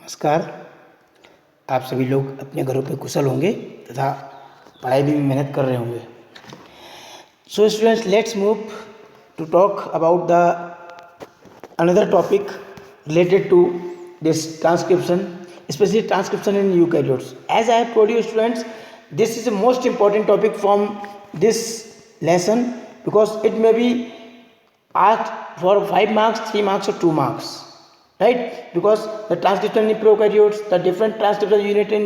नमस्कार। आप सभी लोग अपने घरों पे कुशल होंगे तथा पढ़ाई में भी मेहनत कर रहे होंगे। So students, let's move to talk about the another topic related to this transcription, especially transcription in eukaryotes. As I have told you students, this is the most important topic from this lesson because it may be asked for 5 marks, 3 marks or 2 marks, right? Because the transcription in prokaryotes, the different transcription unit in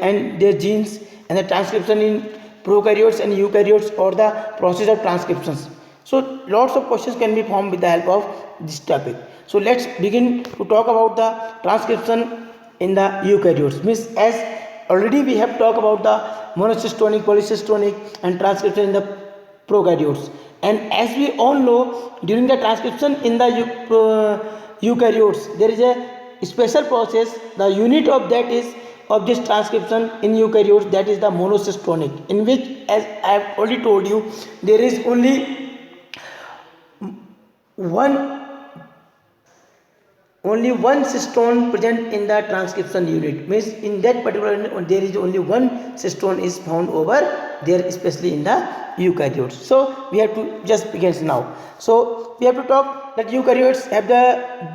and their genes, and the transcription in prokaryotes and eukaryotes, or the process of transcriptions. So lots of questions can be formed with the help of this topic. So let's begin to talk about the transcription in the eukaryotes. Means, as already we have talked about the monocystonic, polycystonic and transcription in the prokaryotes. And as we all know, during the transcription in the eukaryotes, there is a special process. The unit of that is of this transcription in eukaryotes, that is the monocystonic, in which, as I have already told you, there is only one cystone present in the transcription unit. Means in that particular unit there is only one cystone is found over there, especially in the eukaryotes. So we have to just begin now. So we have to talk that eukaryotes have the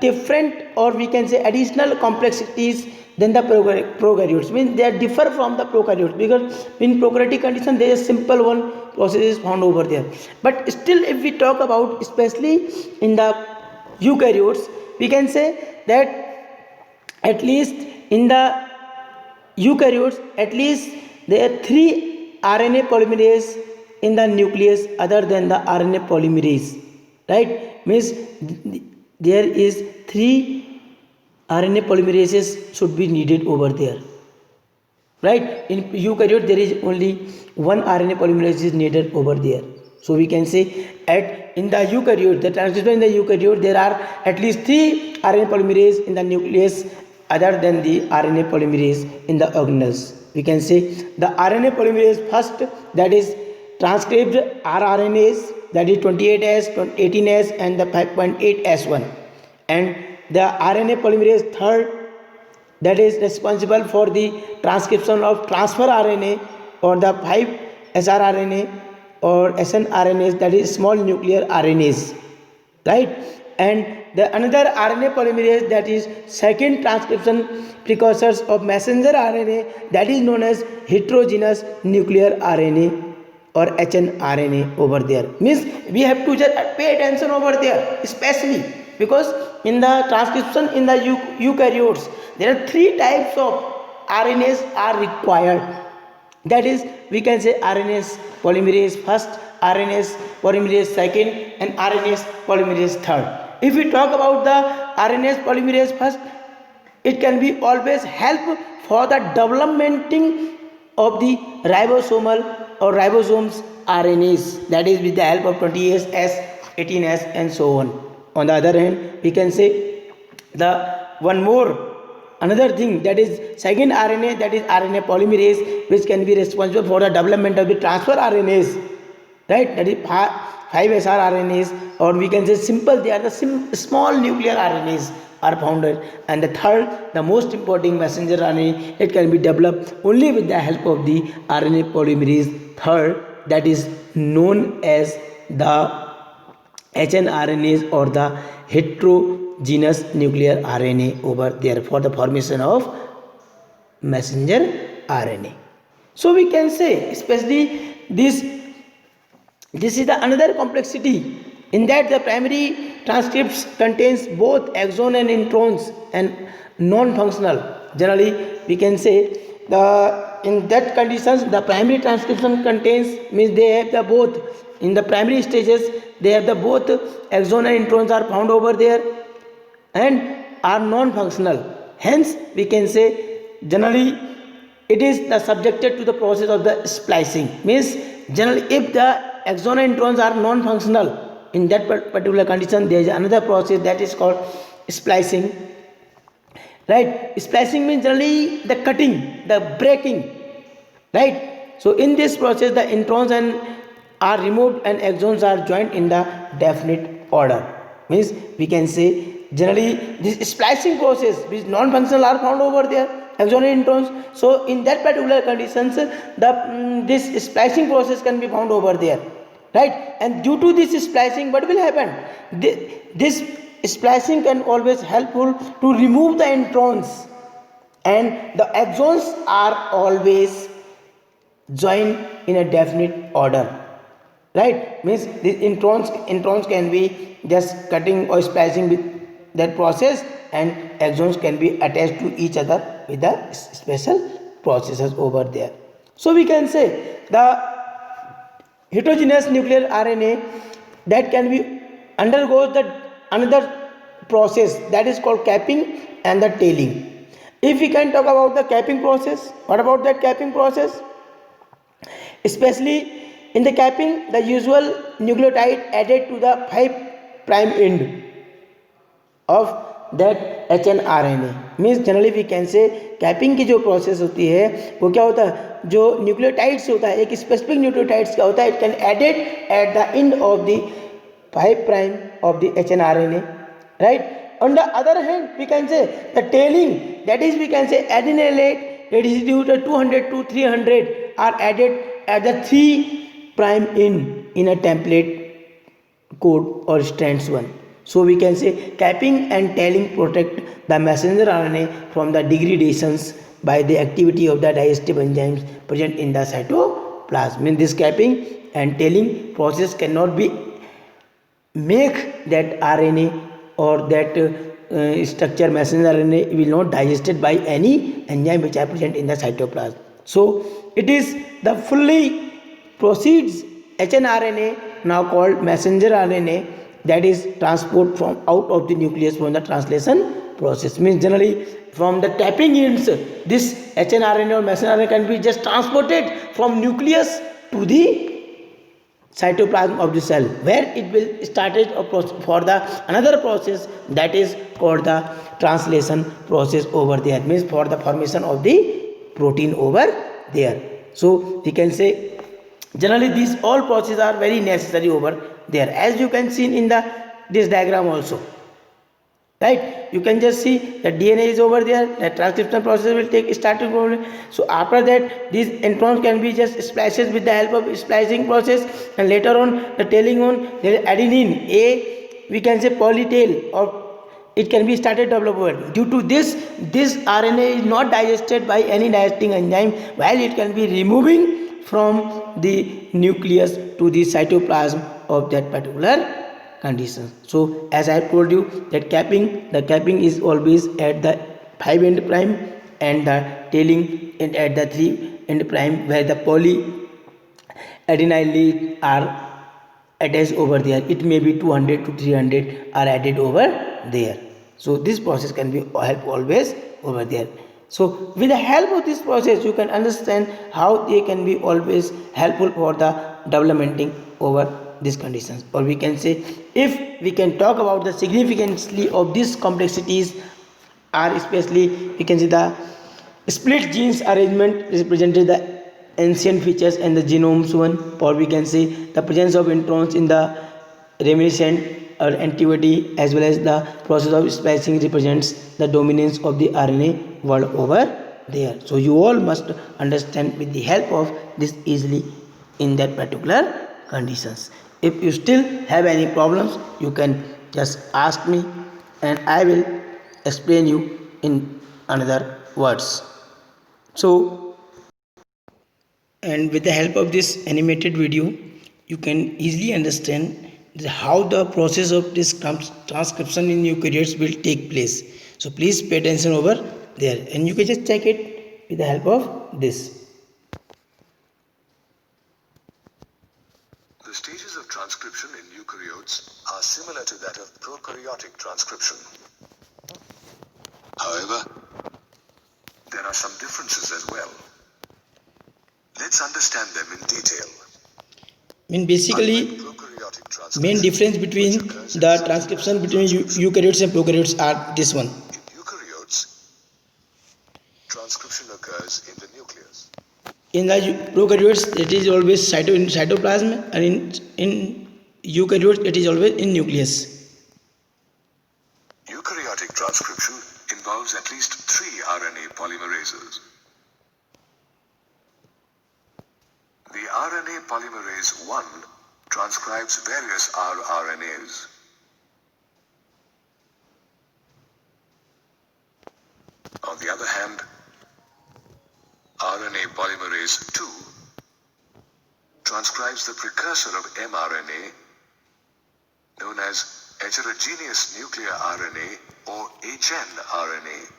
different, or we can say additional complexities than the prokaryotes. Means they differ from the prokaryotes, because in prokaryotic condition there is a simple one process is found over there. But still, if we talk about especially in the eukaryotes, we can say that at least in the eukaryotes, at least there are 3 RNA polymerase in the nucleus other than the RNA polymerase, right? Means there is 3 RNA polymerases should be needed over there, right? In eukaryote there is only one RNA polymerase is needed over there. So we can say in the eukaryote, the transcription in the eukaryote, there are at least 3 RNA polymerase in the nucleus other than the RNA polymerase in the organelles. We can say the RNA polymerase first, that is transcribed rRNAs, that is 28S, 18S and the 5.8S1, and the RNA polymerase third, that is responsible for the transcription of transfer RNA or the 5 srRNA or snRNAs, that is small nuclear RNAs, right? And the another RNA polymerase, that is second transcription precursors of messenger RNA, that is known as heterogeneous nuclear RNA or hnRNA over there. Means we have to just pay attention over there, especially because in the transcription in the eukaryotes there are 3 types of RNAs are required. That is, we can say RNase polymerase first, RNase polymerase second, and RNase polymerase third. If we talk about the RNase polymerase first, it can be always help for the developmenting of the ribosomal or ribosomes RNAs, that is with the help of 20S, 18S and so on. On the other hand, we can say the one more another thing, that is second RNA, that is RNA polymerase, which can be responsible for the development of the transfer RNAs, right? That is 5 srRNAs, or we can say simple, they are the small nuclear RNAs are founded. And the third, the most important messenger RNA, it can be developed only with the help of the RNA polymerase third, that is known as the hnRNAs or the heterogeneous nuclear RNA over there for the formation of messenger RNA. So we can say especially this is the another complexity, in that the primary transcripts contains both exon and introns and non-functional. Generally we can say in that conditions the primary transcription contains, means they have the both in the primary stages, they have the both exon and introns are found over there and are non-functional. Hence we can say generally it is the subjected to the process of the splicing. Means generally if the exon and introns are non-functional, in that particular condition there is another process that is called splicing, right? Splicing means generally the cutting, the breaking, right? So in this process the introns and are removed and exons are joined in the definite order. Means we can say generally this splicing process which non-functional are found over there, exon and introns. So in that particular conditions, this splicing process can be found over there, right? And due to this splicing, what will happen? This splicing can always helpful to remove the introns, and the exons are always joined in a definite order, right? Means these introns can be just cutting or splicing with that process, and exons can be attached to each other with the special processes over there. So we can say the heterogeneous nuclear RNA that can be undergoes the another process that is called capping and the tailing. If we can talk about the capping process, what about that capping process? Especially in the capping, the usual nucleotide added to the 5 prime end of that hnRNA, means generally we can say capping की जो process होती है वो क्या होता है, जो nucleotides होता है एक स्पेसिफिक न्यूक्लियोटाइड्स क्या होता है, it can added at the end of the 5 prime of the hnRNA, right? On the other hand, we can say the tailing, that is we can say adenylate residue 200 to 300 are added at the 3 prime in a template code or strands 1. So we can say capping and tailing protect the messenger RNA from the degradations by the activity of the digestive enzymes present in the cytoplasm. Means this capping and tailing process cannot be make that RNA or that structure messenger RNA will not digested by any enzyme which are present in the cytoplasm. So it is the fully proceeds hnRNA, now called messenger RNA, that is transport from out of the nucleus from the translation process. Means generally from the tapping ends, this hnRNA or messenger RNA can be just transported from nucleus to the cytoplasm of the cell, where it will started for the another process that is called the translation process over there, means for the formation of the protein over there. So we can say generally these all processes are very necessary over there, as you can see in the this diagram also, right? You can just see the DNA is over there, the transcription process will take starting from. So after that these introns can be just spliced with the help of splicing process, and later on the tailing on there is adenine a we can say polytail, or it can be started development. Due to this RNA is not digested by any digesting enzyme, while it can be removing from the nucleus to the cytoplasm of that particular condition. So as I told you that the capping is always at the 5 end prime, and the tailing at the 3 end prime, where the polyadenyl lead are attached over there. It may be 200 to 300 are added over there. So this process can be help always over there. So with the help of this process you can understand how they can be always helpful for the developmenting over these conditions. Or we can say, if we can talk about the significance of these complexities, are especially we can see the split genes arrangement represented the ancient features and the genomes one, or we can say the presence of introns in the reminiscent or antiquity, as well as the process of splicing represents the dominance of the RNA world over there. So you all must understand with the help of this easily in that particular conditions. If you still have any problems, you can just ask me and I will explain you in another words. So, and with the help of this animated video, you can easily understand how the process of this transcription in eukaryotes will take place. So please pay attention over there, and you can just check it with the help of this. The stages of transcription in eukaryotes are similar to that of prokaryotic transcription. However, there are some differences as well. Let's understand them in detail. Basically, main difference between the transcription between eukaryotes and prokaryotes are this one. In eukaryotes, transcription occurs in the nucleus. In the prokaryotes, it is always in cytoplasm, and in eukaryotes, it is always in nucleus. Transcription involves at least 3 RNA polymerases. The RNA polymerase 1 transcribes various rRNAs. On the other hand, RNA polymerase 2 transcribes the precursor of mRNA, known as heterogeneous nuclear RNA or hnRNA.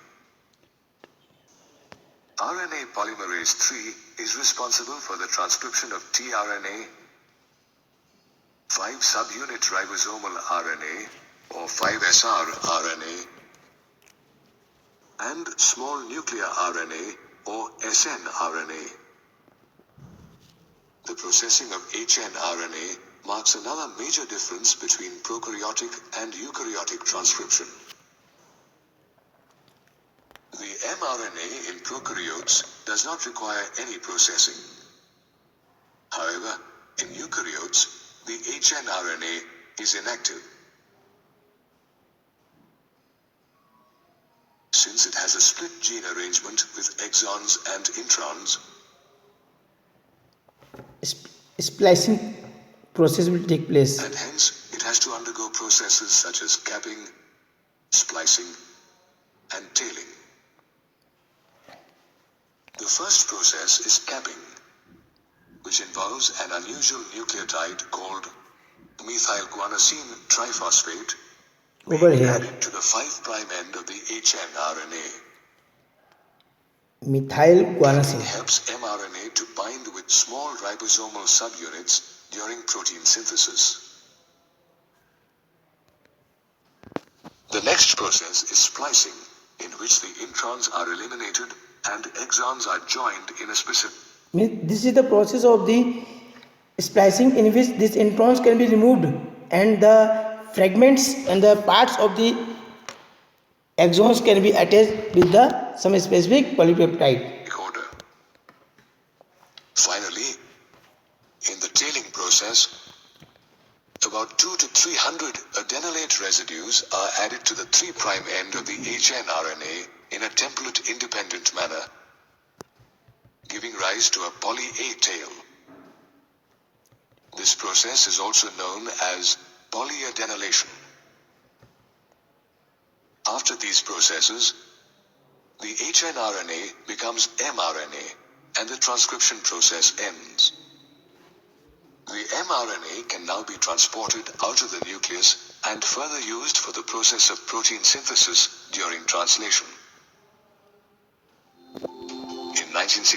RNA polymerase 3 is responsible for the transcription of tRNA, 5 subunit ribosomal RNA or 5SR RNA, and small nuclear RNA or snRNA. The processing of hnRNA marks another major difference between prokaryotic and eukaryotic transcription. The mRNA in prokaryotes does not require any processing. However, in eukaryotes, the hnRNA is inactive. Since it has a split gene arrangement with exons and introns, Splicing process will take place. and hence it has to undergo processes such as capping, splicing, and tailing. The first process is capping, which involves an unusual nucleotide called methylguanosine triphosphate Over being here, added to the 5' end of the hnRNA. methylguanosine. It helps mRNA to bind with small ribosomal subunits during protein synthesis. The next process is splicing, in which the introns are eliminated and exons are joined in a specific. This is the process of the splicing in which these introns can be removed and the fragments and the parts of the exons can be attached with some specific polypeptide. Order. Finally, in the tailing process, about 200 to 300 adenylate residues are added to the 3' end of the hnRNA in a template-independent manner, giving rise to a poly-A tail. This process is also known as polyadenylation. After these processes, the hnRNA becomes mRNA and the transcription process ends. The mRNA can now be transported out of the nucleus and further used for the process of protein synthesis during translation. In 1960,